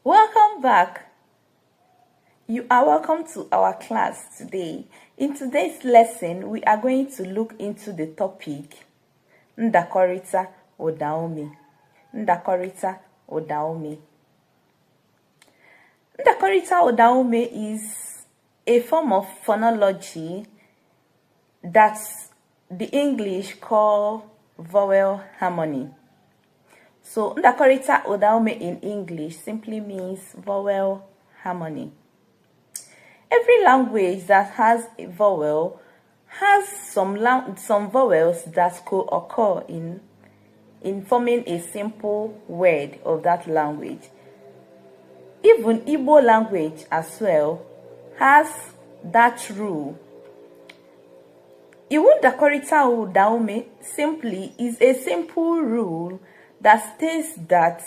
Welcome back. You are welcome to our class today. In today's lesson, we are going to look into the topic Ndakorita Odaome. Ndakorita Odaome. Ndakorita Odaome is a form of phonology that the English call vowel harmony. So, Ndakorita Odaome in English simply means vowel harmony. Every language that has a vowel has some vowels that co-occur in forming a simple word of that language. Even Igbo language as well has that rule. Iwu Ndakorita Odaome simply is a simple rule that states that